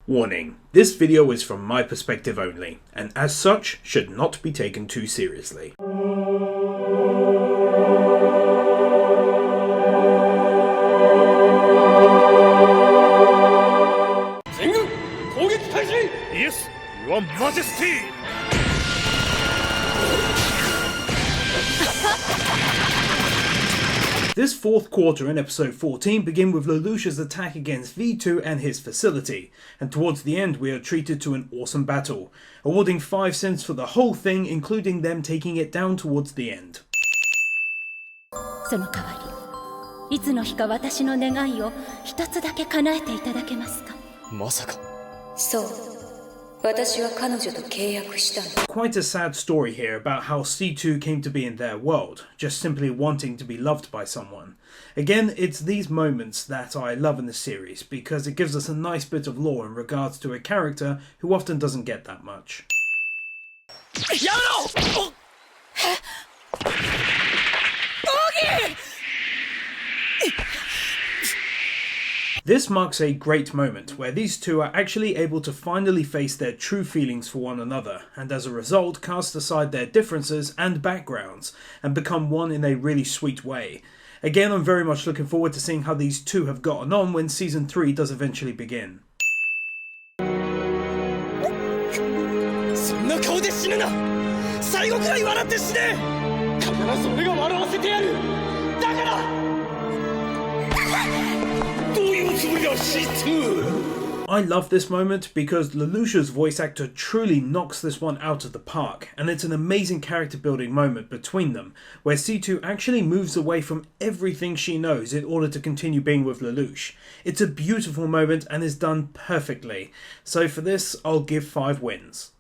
Warning, this video is from my perspective only, and as such should not be taken too seriously. Yes, Your Majesty! This fourth quarter in episode 14 begin with Lelouch's attack against V2 and his facility, and towards the end we are treated to an awesome battle, awarding 5 cents for the whole thing, including them taking it down towards the end. その代わり、いつの日か私の願いを一つだけ叶えていただけますか？まさか。そう。私は彼女と契約したの。 Quite a sad story here about how C2 came to be in their world, just simply wanting to be loved by someone. Again, it's these moments that I love in the series, because it gives us a nice bit of lore in regards to a character who often doesn't get that much. This marks a great moment where these two are actually able to finally face their true feelings for one another, and as a result cast aside their differences and backgrounds and become one in a really sweet way. Again, I'm very much looking forward to seeing how these two have gotten on when season 3 does eventually begin. そんな顔で死ぬな。最後くらい笑って死ね。必ず俺が笑わせてやる。だから。 I love this moment because Lelouch's voice actor truly knocks this one out of the park, and it's an amazing character building moment between them, where C2 actually moves away from everything she knows in order to continue being with Lelouch. It's a beautiful moment and is done perfectly, so for this I'll give 5 wins.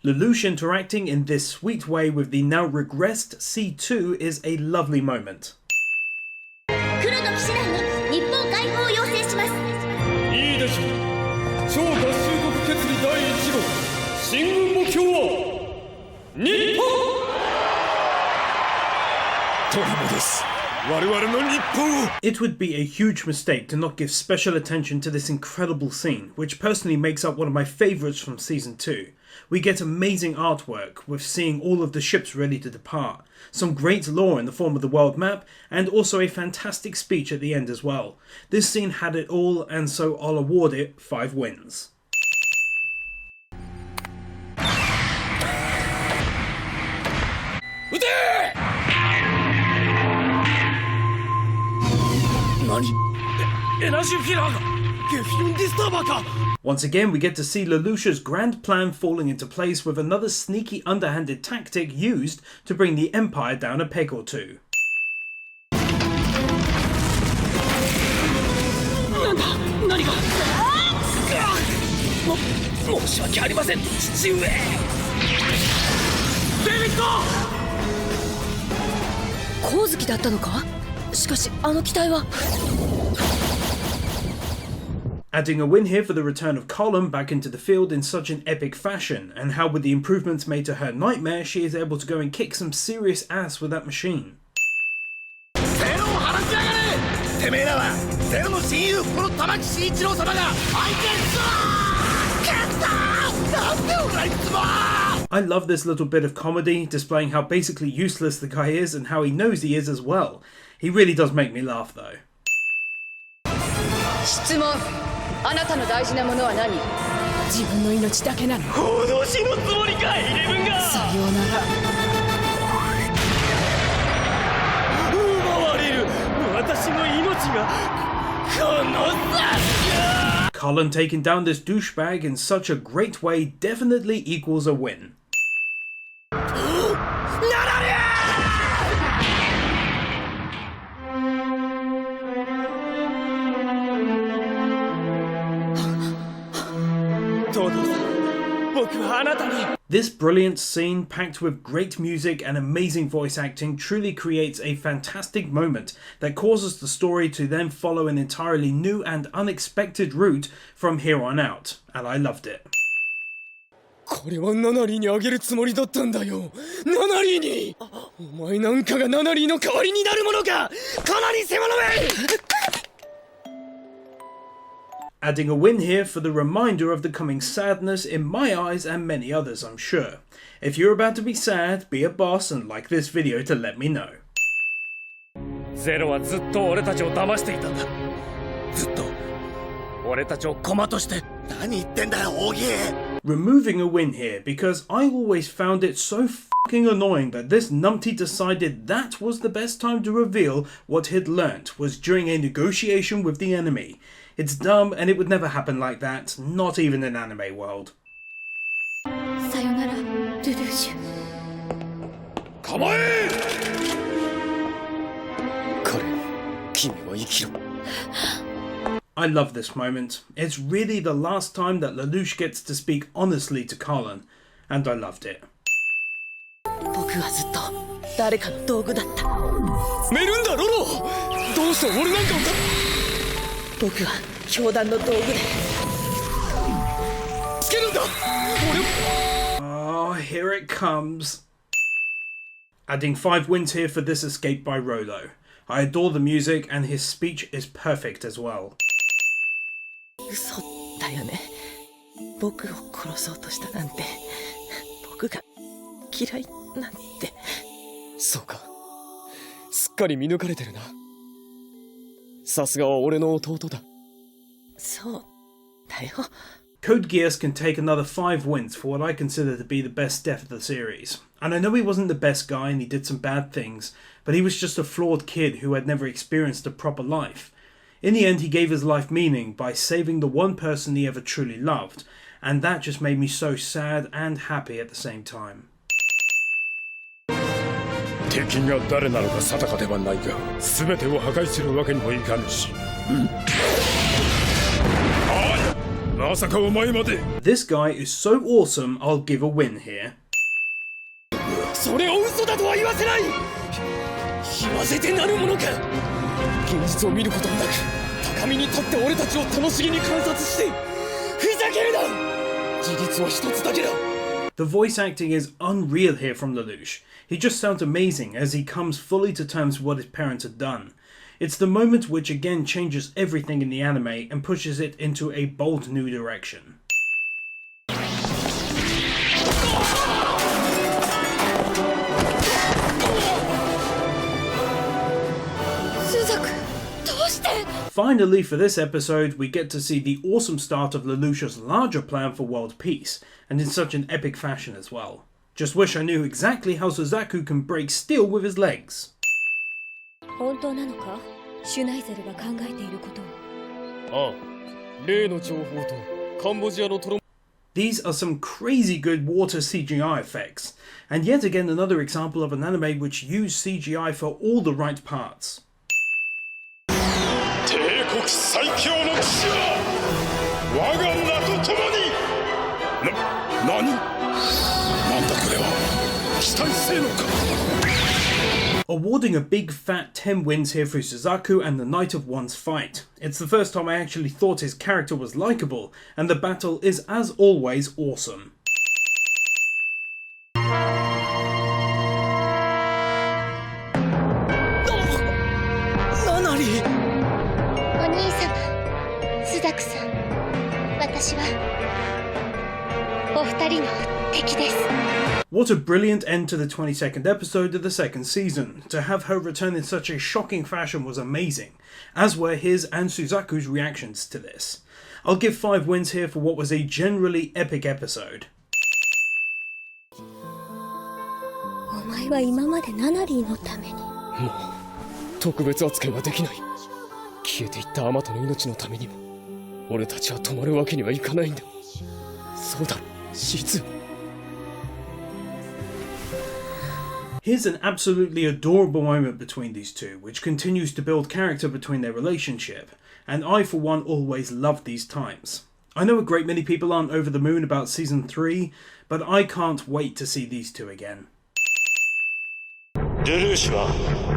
Lelouch interacting in this sweet way with the now regressed C2 is a lovely moment. It would be a huge mistake to not give special attention to this incredible scene, which personally makes up one of my favourites from season 2. We get amazing artwork with seeing all of the ships ready to depart, some great lore in the form of the world map, and also a fantastic speech at the end as well. This scene had it all, and so I'll award it 5 wins. Once again, we get to see Lelouch's grand plan falling into place with another sneaky underhanded tactic used to bring the Empire down a peg or two. Adding a win here for the return of Colin back into the field in such an epic fashion, and how with the improvements made to her nightmare she is able to go and kick some serious ass with that machine. I love this little bit of comedy, displaying how basically useless the guy is and how he knows he is as well. He really does make me laugh though. あなたの大事なものは何？自分の命だけなの。報道士のつもりか、イレブンが。さようなら。奪われる。私の命がこの先。 Colin taking down this douchebag in such a great way definitely equals a win. This brilliant scene, packed with great music and amazing voice acting, truly creates a fantastic moment that causes the story to then follow an entirely new and unexpected route from here on out, and I loved it. これはナナリーにあげるつもりだったんだよ。ナナリーに。お前なんかがナナリーの代わりになるものか。かなり世話のめ。 Adding a win here for the reminder of the coming sadness in my eyes and many others, I'm sure. If you're about to be sad, be a boss and like this video to let me know. ゼロはずっと俺たちを騙していたんだ。ずっと俺たちを駒として。何言ってんだよ、オギー。 Removing a win here because I always found it so fucking annoying that this numpty decided that was the best time to reveal what he'd learnt was during a negotiation with the enemy. It's dumb and it would never happen like that, not even in anime world. さよなら、ルルーシュ。構え。彼、君は生きろ。 I love this moment. It's really the last time that Lelouch gets to speak honestly to Carlin, and I loved it. 僕はずっと誰かの道具だった。メルンダ・ロロ。どうして俺なんかを。僕は教団の道具で。つけるんだ。Oh, here it comes. Adding 5 wins here for this escape by Rolo. I adore the music and his speech is perfect as well. 嘘だよね。僕を殺そうとしたなんて。僕が嫌いなんて。そうか。すっかり見抜かれてるな。さすがは俺の弟だ。そうだよ。Code Geass can take another 5 wins for what I consider to be the best death of the series. And I know he wasn't the best guy and he did some bad things, but he was just a flawed kid who had never experienced a proper life. In the end, he gave his life meaning by saving the one person he ever truly loved, and that just made me so sad and happy at the same time. 敵が誰なのか定かではないが、全てを破壊するわけにもいかぬし。まさかお前まで。 This guy is so awesome, I'll give a win here. それを嘘だとは言わせない。言わせてなるものか。現実を見ることもなく、高みに立って俺たちを楽しげに観察して、ふざけるな。事実は一つだけだ。 The voice acting is unreal here from Lelouch. He just sounds amazing as he comes fully to terms with what his parents had done. It's the moment which again changes everything in the anime and pushes it into a bold new direction. スザク、どうして？ Finally, for this episode, we get to see the awesome start of Lelouch's larger plan for world peace, and in such an epic fashion as well. Just wish I knew exactly how Suzaku can break steel with his legs. 本当なのか？シュナイゼルが考えていることを。ああ、例の情報とカンボジアのトロ。 These are some crazy good water CGI effects, and yet again another example of an anime which used CGI for all the right parts. 帝国最強の騎士は我が名と共に。何？なんだこれは。期待せえのか。 Awarding a big fat 10 wins here for Suzaku and the Night of One's fight. It's the first time I actually thought his character was likeable, and the battle is as always awesome. ナナリー。お兄様、スザクさん、私はお二人の敵です。 What a brilliant end to the 22nd episode of the second season. To have her return in such a shocking fashion was amazing, as were his and Suzaku's reactions to this. I'll give 5 wins here for what was a generally epic episode. お前は今までナナリーのために。もう特別扱いはできない。消えていったアマトの命のためにも俺たちは止まるわけにはいかないんだ。そうだ、シズ。 Here's an absolutely adorable moment between these two, which continues to build character between their relationship, and I for one always loved these times. I know a great many people aren't over the moon about season 3, but I can't wait to see these two again. ルルーシュは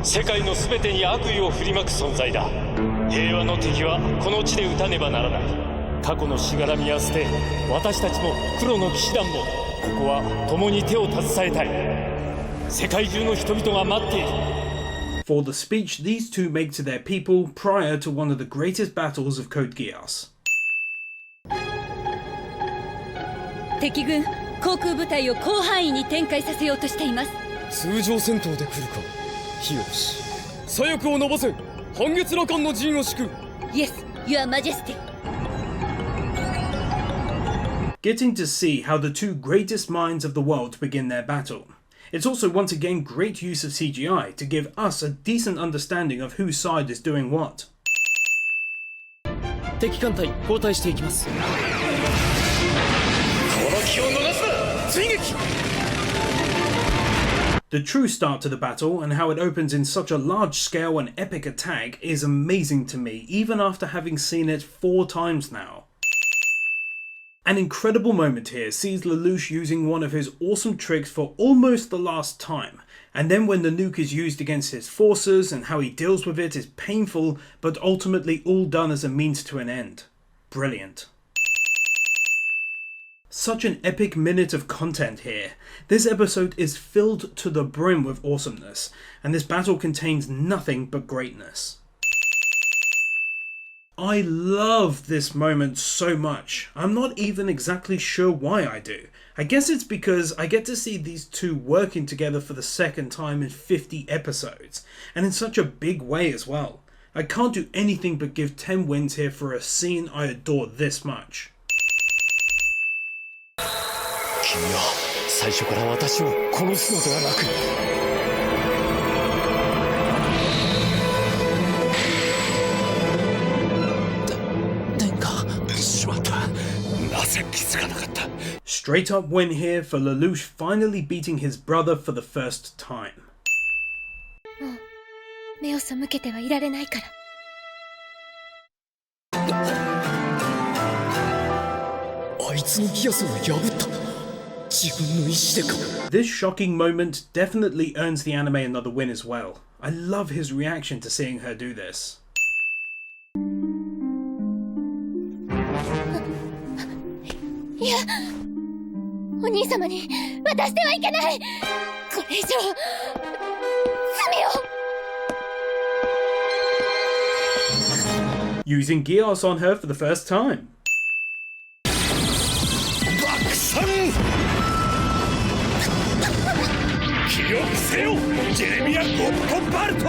世界の全てに悪意を振りまく存在だ。平和の敵はこの地で撃たねばならない。過去のしがらみは捨て、私たちも黒の騎士団もここは共に手を携えたい。世界中の人々が待っている。 For the speech these two make to their people prior to one of the greatest battles of Code Geass. 敵軍航空部隊を広範囲に展開させようとしています。通常戦闘で来るか。よし、左翼を伸ばせ。半月羅漢の陣を敷く。 Yes, Your Majesty. Getting to see how the two greatest minds of the world begin their battle. It's also once again great use of CGI to give us a decent understanding of whose side is doing what. 敵艦隊交代していきます。この気を逃すな。追撃。 The true start to the battle and how it opens in such a large scale and epic attack is amazing to me, even after having seen it 4 times now. An incredible moment here sees Lelouch using one of his awesome tricks for almost the last time, and then when the nuke is used against his forces and how he deals with it is painful, but ultimately all done as a means to an end. Brilliant. Such an epic minute of content here. This episode is filled to the brim with awesomeness, and this battle contains nothing but greatness. I love this moment so much. I'm not even exactly sure why I do. I guess it's because I get to see these two working together for the second time in 50 episodes, and in such a big way as well. I can't do anything but give 10 wins here for a scene I adore this much. 君は最初から私を殺すのではなく。 Straight up win here for Lelouch finally beating his brother for the first time. 目を背けてはいられないから。 あいつのギアスを破った。自分の意志でか。 This shocking moment definitely earns the anime another win as well. I love his reaction to seeing her do this. いや、お兄様に渡してはいけない。これ以上罪を。 Using Geass on her for the first time. 爆散。記憶せよ、ジェレミア・ゴットバルト。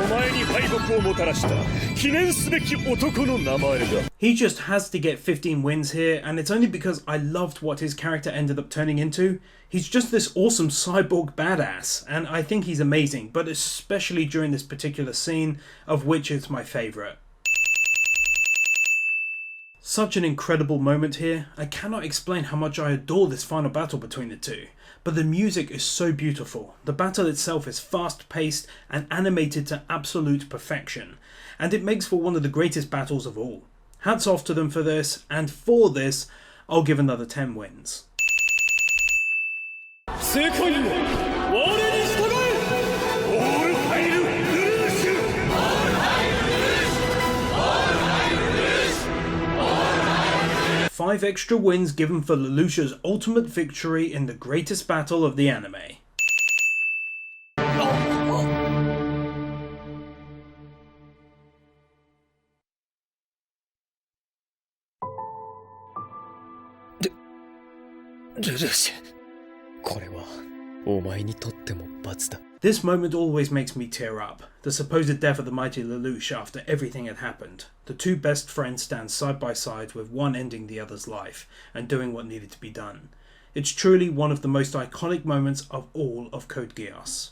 お前に敗北をもたらした記念すべき男の名前だ。 He just has to get 15 wins here, and it's only because I loved what his character ended up turning into. He's just this awesome cyborg badass, and I think he's amazing, but especially during this particular scene, of which it's my favourite. Such an incredible moment here. I cannot explain how much I adore this final battle between the two. But the music is so beautiful. The battle itself is fast-paced and animated to absolute perfection, and it makes for one of the greatest battles of all. Hats off to them for this, and for this, I'll give another 10 wins. 世界よ、我に従え。オールファイル・ルルーシュ。 5 extra wins given for Lelouch's ultimate victory in the greatest battle of the anime. This moment always makes me tear up. The supposed death of the mighty Lelouch after everything had happened. The two best friends stand side by side with one ending the other's life and doing what needed to be done. It's truly one of the most iconic moments of all of Code Geass.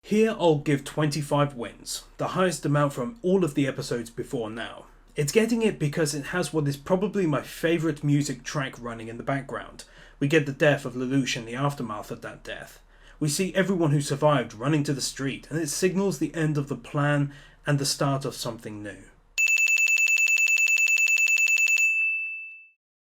Here I'll give 25 wins, the highest amount from all of the episodes before now. It's getting it because it has what is probably my favourite music track running in the background. We get the death of Lelouch and the aftermath of that death. We see everyone who survived running to the street, and it signals the end of the plan and the start of something new.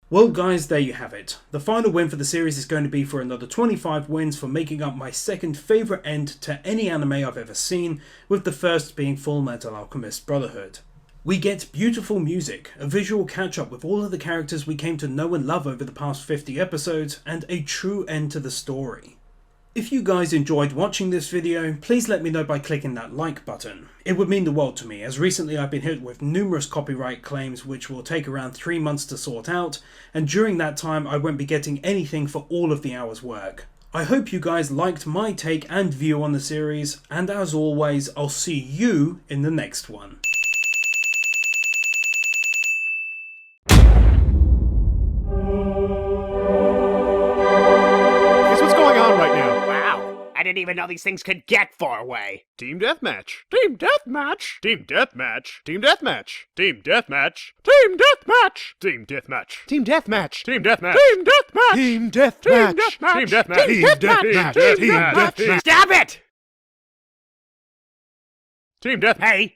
Well guys, there you have it. The final win for the series is going to be for another 25 wins for making up my second favourite end to any anime I've ever seen, with the first being Fullmetal Alchemist Brotherhood. We get beautiful music, a visual catch-up with all of the characters we came to know and love over the past 50 episodes, and a true end to the story. If you guys enjoyed watching this video, please let me know by clicking that like button. It would mean the world to me, as recently I've been hit with numerous copyright claims which will take around 3 months to sort out, and during that time I won't be getting anything for all of the hour's work. I hope you guys liked my take and view on the series, and as always, I'll see you in the next one. I didn't even know these things could get far away. Team Deathmatch. Team Deathmatch. Team Deathmatch. Team Deathmatch. Team Deathmatch. Team Deathmatch. Team Deathmatch. Team Deathmatch. Team Deathmatch. Team Deathmatch. Team Deathmatch. Team Deathmatch. Team Deathmatch. Team Deathmatch. Stop it! Team Death. Hey.